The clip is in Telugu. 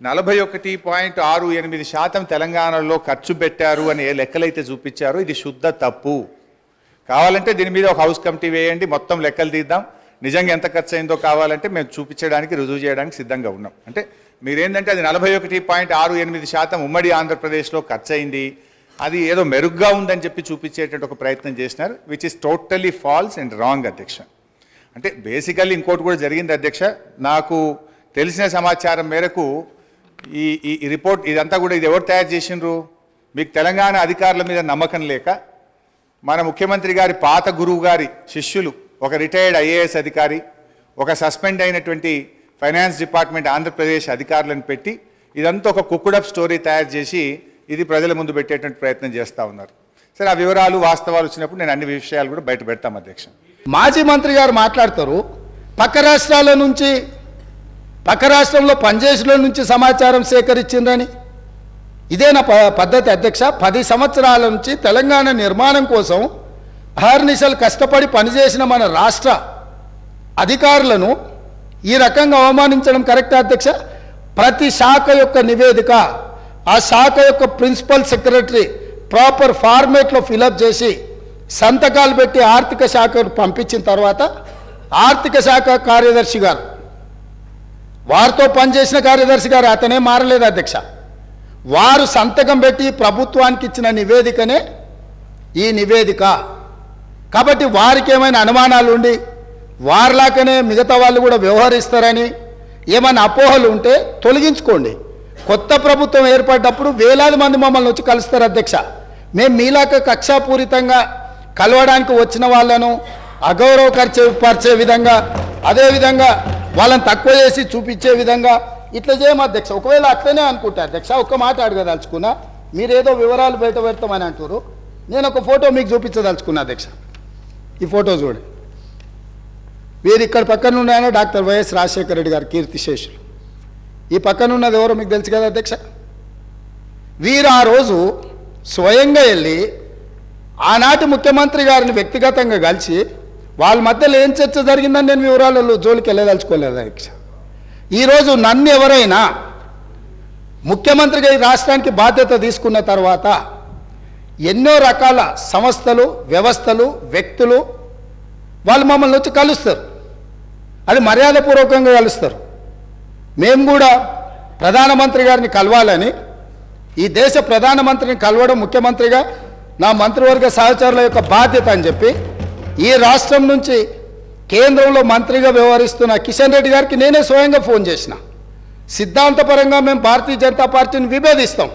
41.68% తెలంగాణలో ఖర్చు పెట్టారు అని ఏ లెక్కలైతే చూపించారో ఇది శుద్ధ తప్పు. కావాలంటే దీని మీద ఒక హౌస్ కమిటీ వేయండి, మొత్తం లెక్కలు తీద్దాం. నిజంగా ఎంత ఖర్చు అయిందో కావాలంటే మేము చూపించడానికి, రుజువు చేయడానికి సిద్ధంగా ఉన్నాం. అంటే మీరేంటంటే అది 41.68% ఉమ్మడి ఆంధ్రప్రదేశ్లో ఖర్చు అయింది, అది ఏదో మెరుగ్గా ఉందని చెప్పి చూపించేటువంటి ఒక ప్రయత్నం చేసినారు, which is totally false and wrong అధ్యక్ష. అంటే బేసికల్లీ ఇంకోటి కూడా జరిగింది అధ్యక్ష. నాకు తెలిసిన సమాచారం మేరకు ఈ రిపోర్ట్ ఇదంతా కూడా ఇది ఎవరు తయారు చేసిండ్రు? మీకు తెలంగాణ అధికారుల మీద నమ్మకం లేక మన ముఖ్యమంత్రి గారి పాత గురువు గారి శిష్యులు, ఒక రిటైర్డ్ ఐఏఎస్ అధికారి, ఒక సస్పెండ్ అయినటువంటి ఫైనాన్స్ డిపార్ట్మెంట్ ఆంధ్రప్రదేశ్ అధికారులను పెట్టి ఇదంతా ఒక కుక్కుడప్ స్టోరీ తయారు చేసి ఇది ప్రజల ముందు పెట్టేటువంటి ప్రయత్నం చేస్తూ ఉన్నారు. సరే, ఆ వివరాలు వాస్తవాలు వచ్చినప్పుడు నేను అన్ని విషయాలు కూడా బయట పెడతాం అధ్యక్ష. మాజీ మంత్రి గారు మాట్లాడతారు, పక్క రాష్ట్రాల నుంచి, పక్క రాష్ట్రంలో పనిచేసిన నుంచి సమాచారం సేకరించిందని. ఇదేనా పద్ధతి అధ్యక్ష? 10 సంవత్సరాల నుంచి తెలంగాణ నిర్మాణం కోసం అహర్నిశలు కష్టపడి పనిచేసిన మన రాష్ట్ర అధికారులను ఈ రకంగా అవమానించడం కరెక్టా అధ్యక్ష? ప్రతి శాఖ యొక్క నివేదిక ఆ శాఖ యొక్క ప్రిన్సిపల్ సెక్రటరీ ప్రాపర్ ఫార్మేట్లో ఫిలప్ చేసి సంతకాలు పెట్టి ఆర్థిక శాఖకు పంపించిన తర్వాత ఆర్థిక శాఖ కార్యదర్శి గారు, వారితో పనిచేసిన కార్యదర్శి గారు, అతనే మారలేదు అధ్యక్ష, వారు సంతకం పెట్టి ప్రభుత్వానికి ఇచ్చిన నివేదికనే ఈ నివేదిక. కాబట్టి వారికి ఏమైనా అనుమానాలు ఉండి వారిలాగానే మిగతా వాళ్ళు కూడా వ్యవహరిస్తారని ఏమైనా అపోహలు ఉంటే తొలగించుకోండి. కొత్త ప్రభుత్వం ఏర్పడ్డప్పుడు వేలాది మంది మమ్మల్ని వచ్చి కలుస్తారు అధ్యక్ష. మేము మీలాగా కక్షాపూరితంగా కలవడానికి వచ్చిన వాళ్ళను అగౌరవపరిచే విధంగా, అదేవిధంగా వాళ్ళని తక్కువ చేసి చూపించే విధంగా ఇట్లా చేయము అధ్యక్ష. ఒకవేళ అట్లనే అనుకుంటా అధ్యక్ష, ఒక్క మాట అడగదలుచుకున్నా, మీరేదో వివరాలు బయట పెడతామని అంటారు. నేను ఒక ఫోటో మీకు చూపించదలుచుకున్నా అధ్యక్ష. ఈ ఫోటో చూడండి. వీరు ఇక్కడ పక్కన ఉన్నాయన డాక్టర్ వైఎస్ రాజశేఖర రెడ్డి గారు కీర్తిశేషులు. ఈ పక్కన ఉన్నది ఎవరో మీకు తెలుసు కదా అధ్యక్ష. వీరు ఆ రోజు స్వయంగా వెళ్ళి ఆనాటి ముఖ్యమంత్రి గారిని వ్యక్తిగతంగా కలిసి వాళ్ళ మధ్యలో ఏం చర్చ జరిగిందని నేను వివరాలలో జోలికి వెళ్ళదలుచుకోలేదు అధ్యక్ష. ఈరోజు నన్ను ఎవరైనా ముఖ్యమంత్రిగా ఈ రాష్ట్రానికి బాధ్యత తీసుకున్న తర్వాత ఎన్నో రకాల సంస్థలు, వ్యవస్థలు, వ్యక్తులు వాళ్ళు మమ్మల్ని వచ్చి కలుస్తారు. అది మర్యాదపూర్వకంగా కలుస్తారు. మేము కూడా ప్రధానమంత్రి గారిని కలవాలని, ఈ దేశ ప్రధానమంత్రిని కలవడం ముఖ్యమంత్రిగా నా మంత్రివర్గ సహచరుల యొక్క బాధ్యత అని చెప్పి ఈ రాష్ట్రం నుంచి కేంద్రంలో మంత్రిగా వ్యవహరిస్తున్న కిషన్ రెడ్డి గారికి నేనే స్వయంగా ఫోన్ చేసిన. సిద్ధాంతపరంగా మేము భారతీయ జనతా పార్టీని విభేదిస్తాం.